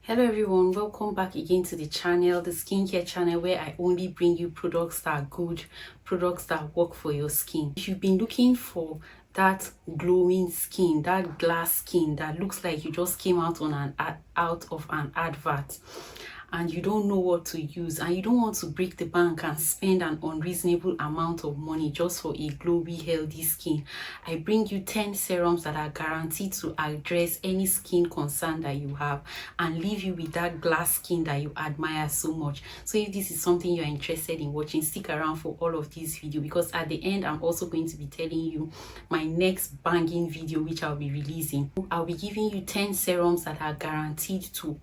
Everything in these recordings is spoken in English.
Hello everyone, welcome back again to the channel, the skincare channel, where I only bring you products that are good, products that work for your skin. If you've been looking for that glowing skin, that glass skin that looks like you just came out of an advert, and you don't know what to use, and you don't want to break the bank and spend an unreasonable amount of money just for a glowy, healthy skin, I bring you 10 serums that are guaranteed to address any skin concern that you have and leave you with that glass skin that you admire so much. So if this is something you're interested in watching, stick around for all of this video, because at the end I'm also going to be telling you my next banging video which I'll be releasing. I'll be giving you 10 serums that are guaranteed to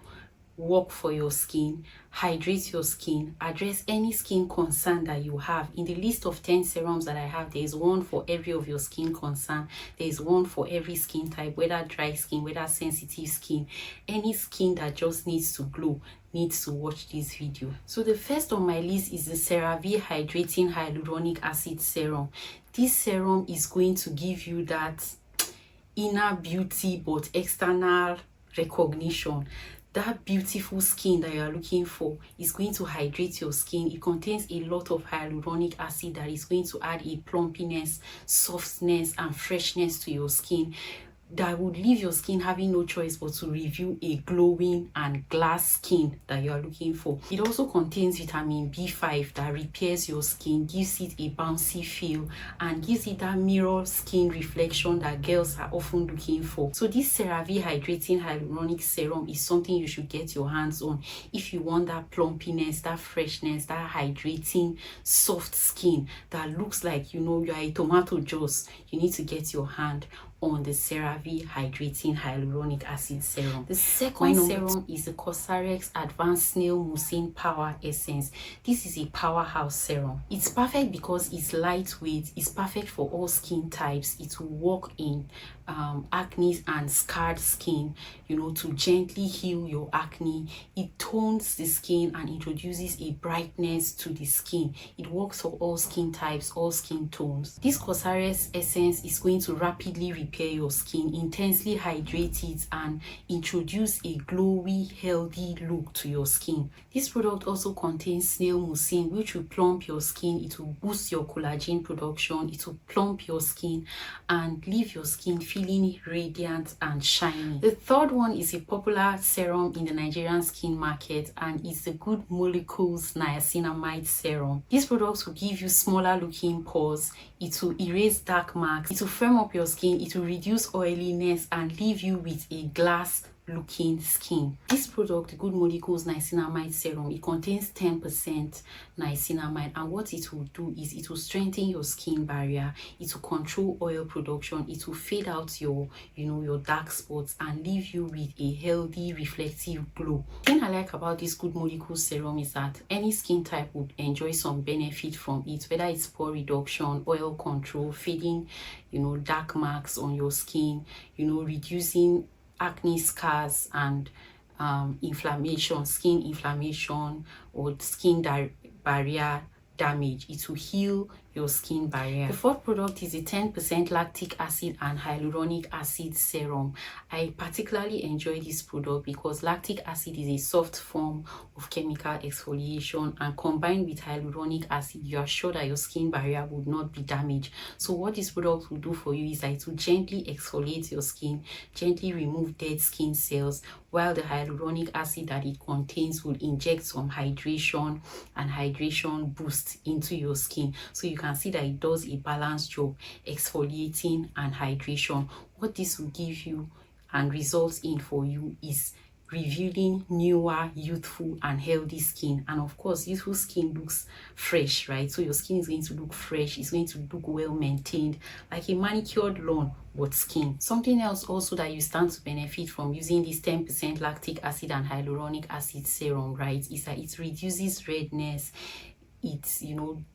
work for your skin, hydrate your skin, address any skin concern that you have. In the list of 10 serums that I have, there is one for every of your skin concern. There is one for every skin type, whether dry skin, whether sensitive skin, any skin that just needs to glow needs to watch this video. So the first on my list is the CeraVe Hydrating Hyaluronic Acid Serum. This serum is going to give you that inner beauty but external recognition. That beautiful skin that you are looking for is going to hydrate your skin. It contains a lot of hyaluronic acid that is going to add a plumpiness, softness, and freshness to your skin that would leave your skin having no choice but to reveal a glowing and glass skin that you are looking for. It also contains vitamin B5 that repairs your skin, gives it a bouncy feel, and gives it that mirror skin reflection that girls are often looking for. So this CeraVe Hydrating Hyaluronic Serum is something you should get your hands on if you want that plumpiness, that freshness, that hydrating soft skin that looks like, you are a tomato juice. You need to get your hand on the CeraVe Hydrating Hyaluronic Acid Serum. The second serum is the Cosrx Advanced Snail Mucin Power Essence. This is a powerhouse serum. It's perfect because it's lightweight. It's perfect for all skin types. It will work in acne and scarred skin, to gently heal your acne. It tones the skin and introduces a brightness to the skin. It works for all skin types, all skin tones. This Cosrx essence is going to rapidly repair your skin, intensely hydrate it, and introduce a glowy, healthy look to your skin. This product also contains snail mucin, which will plump your skin. It will boost your collagen production. It will plump your skin and leave your skin feeling radiant and shiny. The third one is a popular serum in the Nigerian skin market, and it's the Good Molecules Niacinamide Serum. This product will give you smaller looking pores. It will erase dark marks. It will firm up your skin. It will reduce oiliness and leave you with a glass looking skin. This product, the Good Molecules Niacinamide Serum, it contains 10% niacinamide, and what it will do is it will strengthen your skin barrier. It will control oil production. It will fade out your dark spots and leave you with a healthy, reflective glow. The thing I like about this Good Molecules Serum is that any skin type would enjoy some benefit from it, whether it's pore reduction, oil control, fading dark marks on your skin, reducing acne scars and inflammation, skin inflammation, or skin barrier damage. It will heal your skin barrier. The fourth product is a 10% lactic acid and hyaluronic acid serum. I particularly enjoy this product because lactic acid is a soft form of chemical exfoliation, and combined with hyaluronic acid, you are sure that your skin barrier would not be damaged. So what this product will do for you is that it will gently exfoliate your skin, gently remove dead skin cells, while the hyaluronic acid that it contains will inject some hydration and hydration boost into your skin. So you can see that it does a balanced job exfoliating and hydration. What this will give you and results in for you is revealing newer, youthful, and healthy skin. And of course, youthful skin looks fresh, right? So your skin is going to look fresh. It's going to look well maintained, like a manicured lawn but skin. Something else also that you stand to benefit from using this 10% lactic acid and hyaluronic acid serum, right, is that it reduces redness. It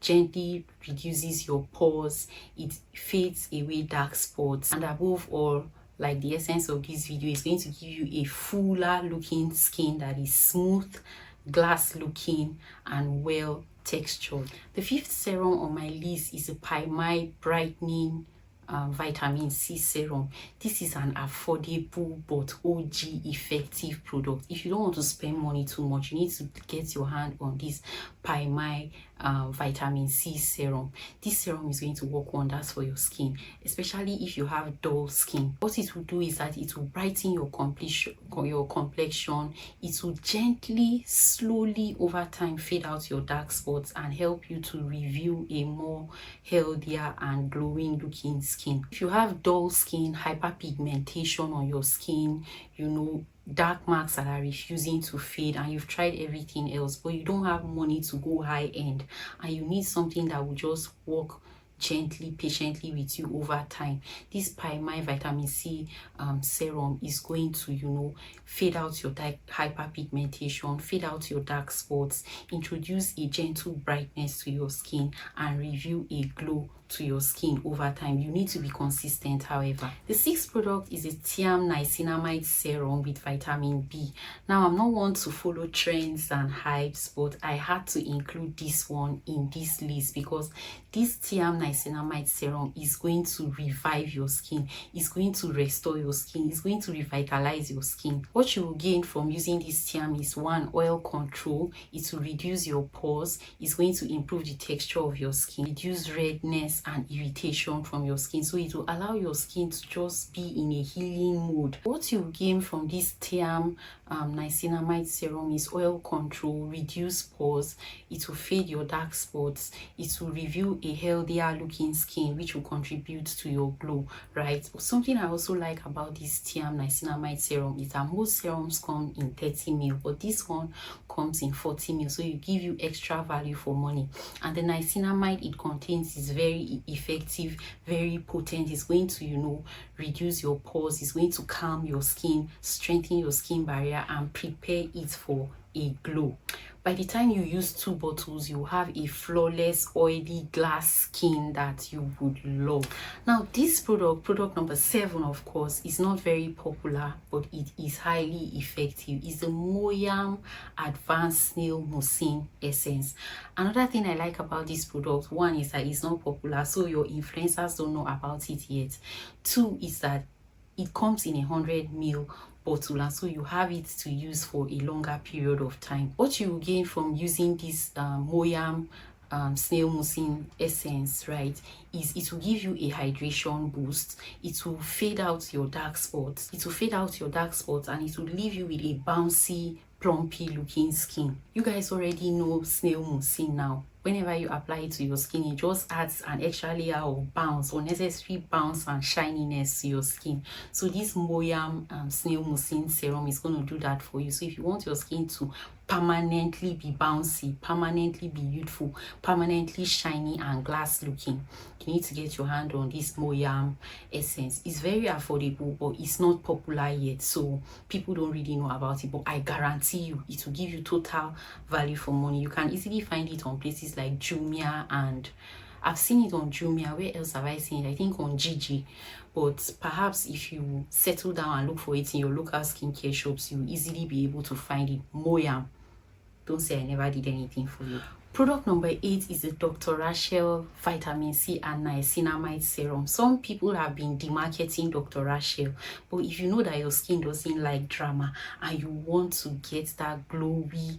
gently reduces your pores. It fades away dark spots, and above all, like the essence of this video, is going to give you a fuller looking skin that is smooth, glass looking, and well textured. The fifth serum on my list is a Brightening vitamin C serum. This is an affordable but OG effective product. If you don't want to spend money too much, you need to get your hand on this Paimai vitamin C serum. This serum is going to work wonders for your skin, especially if you have dull skin. What it will do is that it will brighten your complexion. It will gently, slowly over time fade out your dark spots and help you to reveal a more healthier and glowing looking skin. If you have dull skin, hyperpigmentation on your skin, you know, dark marks that are refusing to fade, and you've tried everything else but you don't have money to go high end, and you need something that will just work gently, patiently with you over time, this Paimai vitamin C serum is going to, you know, fade out your hyperpigmentation, fade out your dark spots, introduce a gentle brightness to your skin, and reveal a glow to your skin over time. You need to be consistent, however. The sixth product is a niacinamide serum with vitamin B. Now, I'm not one to follow trends and hypes, but I had to include this one in this list because this niacinamide serum is going to revive your skin, it's going to restore your skin, it's going to revitalize your skin. What you will gain from using this is one, oil control. It will reduce your pores, it's going to improve the texture of your skin, reduce redness and irritation from your skin, so it will allow your skin to just be in a healing mode. What you gain from this niacinamide serum is oil control, reduce pores, it will fade your dark spots, it will reveal a healthier looking skin, which will contribute to your glow, right? Something I also like about this niacinamide serum is that most serums come in 30 ml, but this one comes in 40 ml, so it give you extra value for money. And the niacinamide it contains is very effective, very potent. It's going to, you know, reduce your pores, it's going to calm your skin, strengthen your skin barrier, and prepare it for a glow. By the time you use 2 bottles, you have a flawless oily glass skin that you would love. Now, this product number 7, of course, is not very popular, but it is highly effective. It's the Moyam Advanced Snail Mucin Essence. Another thing I like about this product, one is that it's not popular, so your influencers don't know about it yet. 2 is that it comes in 100 ml bottle, and so you have it to use for a longer period of time. What you will gain from using this Moyam snail mucin essence, right, is it will give you a hydration boost, it will fade out your dark spots, and it will leave you with a bouncy, plumpy looking skin. You guys already know snail mucin now. Whenever you apply it to your skin, it just adds an extra layer of bounce, unnecessary bounce and shininess to your skin. So this Moyam snail mucin serum is going to do that for you. So if you want your skin to permanently be bouncy, permanently be youthful, permanently shiny and glass looking, you need to get your hand on this Moyam essence. It's very affordable, but it's not popular yet, so people don't really know about it, but I guarantee you it will give you total value for money. You can easily find it on places like Jumia, and I've seen it on Jumia. Where else have I seen it? I think on Gigi. But perhaps if you settle down and look for it in your local skincare shops, you'll easily be able to find it. Moyam. Don't say I never did anything for you. Product number 8 is the Dr. Rashel Vitamin C and Niacinamide Serum. Some people have been demarketing Dr. Rashel, but if you know that your skin doesn't like drama and you want to get that glowy,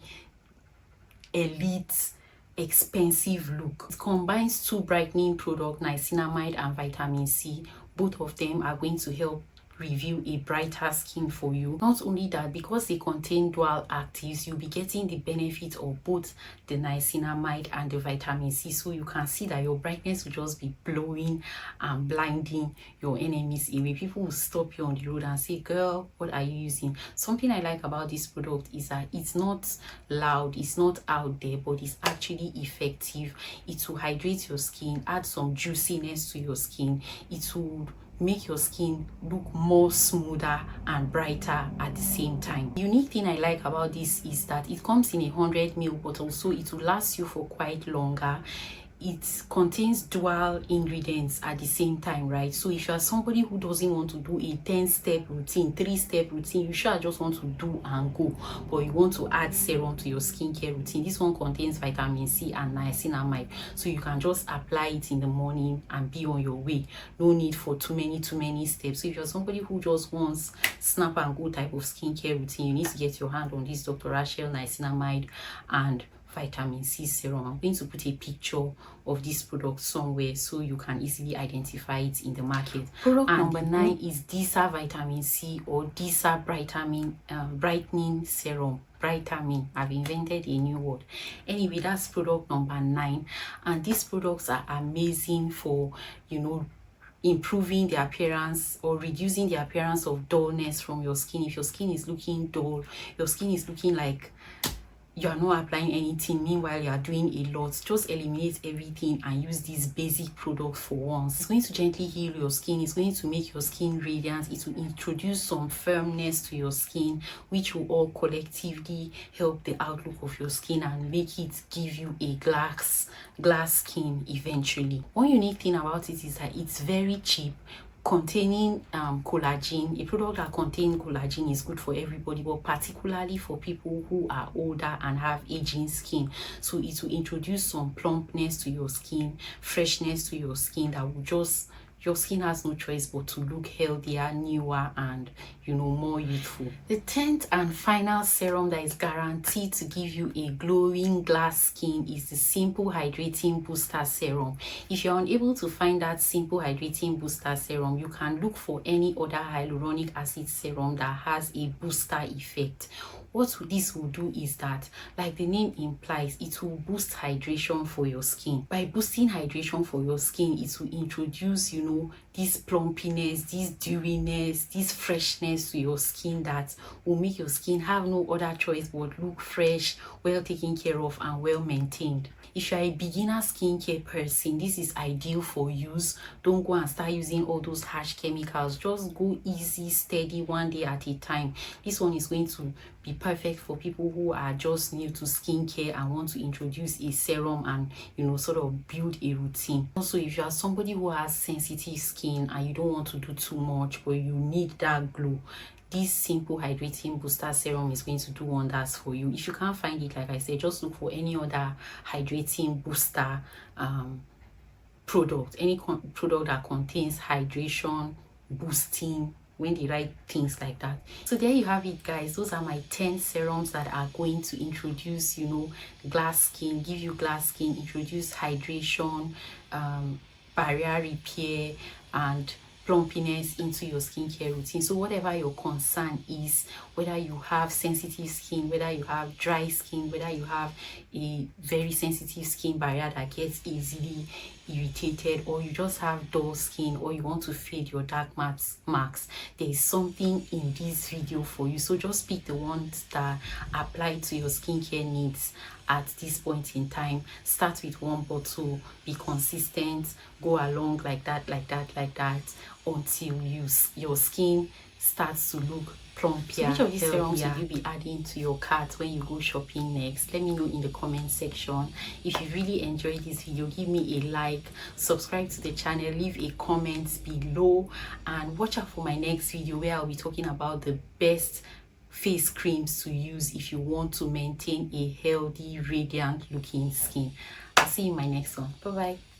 elite, expensive look, it combines 2 brightening products, niacinamide and vitamin C. Both of them are going to help reveal a brighter skin for you. Not only that, because they contain dual actives, you'll be getting the benefit of both the niacinamide and the vitamin C, so you can see that your brightness will just be blowing and blinding your enemies away. People will stop you on the road and say, girl, what are you using? Something I like about this product is that it's not loud, it's not out there, but it's actually effective. It will hydrate your skin, add some juiciness to your skin, it will make your skin look more smoother and brighter at the same time. The unique thing I like about this is that it comes in 100 ml bottle, so it will last you for quite longer. it contains dual ingredients at the same time, right? So if you are somebody who doesn't want to do a 10-step routine, 3-step routine, you sure just want to do and go, but you want to add serum to your skincare routine, this one contains vitamin C and niacinamide, so you can just apply it in the morning and be on your way. No need for too many steps. So if you're somebody who just wants snap and go type of skincare routine, you need to get your hand on this Dr. Rashel niacinamide and vitamin C serum. I'm going to put a picture of this product somewhere so you can easily identify it in the market. Product number 9 is DISA vitamin C or DISA brightening serum. Brightening, I've invented a new word. Anyway, that's product number 9, and these products are amazing for, you know, improving the appearance or reducing the appearance of dullness from your skin. If your skin is looking dull, your skin is looking like you are not applying anything, meanwhile you are doing a lot, just eliminate everything and use these basic products for once. It's going to gently heal your skin. It's going to make your skin radiant. It will introduce some firmness to your skin, which will all collectively help the outlook of your skin and make it give you a glass skin eventually. One unique thing about it is that it's very cheap, containing collagen. A product that contains collagen is good for everybody, but particularly for people who are older and have aging skin. So it will introduce some plumpness to your skin, freshness to your skin that will just, your skin has no choice but to look healthier, newer, and, you know, more youthful. The 10th and final serum that is guaranteed to give you a glowing glass skin is the Simple Hydrating Booster Serum. If you're unable to find that Simple Hydrating Booster Serum, you can look for any other hyaluronic acid serum that has a booster effect. What this will do is that, like the name implies, it will boost hydration for your skin. By boosting hydration for your skin, it will introduce, you know, this plumpiness, this dewiness, this freshness to your skin that will make your skin have no other choice but look fresh, well taken care of, and well maintained. If you're a beginner skincare person, this is ideal for use. Don't go and start using all those harsh chemicals. Just go easy, steady, one day at a time. This one is going to be perfect for people who are just new to skincare and want to introduce a serum and, you know, sort of build a routine. Also, if you are somebody who has sensitive skin and you don't want to do too much but you need that glow, this Simple Hydrating Booster Serum is going to do wonders for you. If you can't find it, like I said, just look for any other hydrating booster product, any product that contains hydration, boosting, when they write things like that. So there you have it, guys. Those are my 10 serums that are going to introduce, you know, glass skin, give you glass skin, introduce hydration, barrier repair, and plumpiness into your skincare routine. So whatever your concern is, whether you have sensitive skin, whether you have dry skin, whether you have a very sensitive skin barrier that gets easily irritated, or you just have dull skin, or you want to fade your dark marks, there is something in this video for you. So just pick the ones that apply to your skincare needs at this point in time. Start with one bottle, be consistent, go along like that until your skin starts to look plumpier. So which of these serums will you be adding to your cart when you go shopping next? Let me know in the comment section. If you really enjoyed this video, give me a like, subscribe to the channel, leave a comment below, and watch out for my next video where I'll be talking about the best face creams to use if you want to maintain a healthy, radiant looking skin. I'll see you in my next one. Bye bye.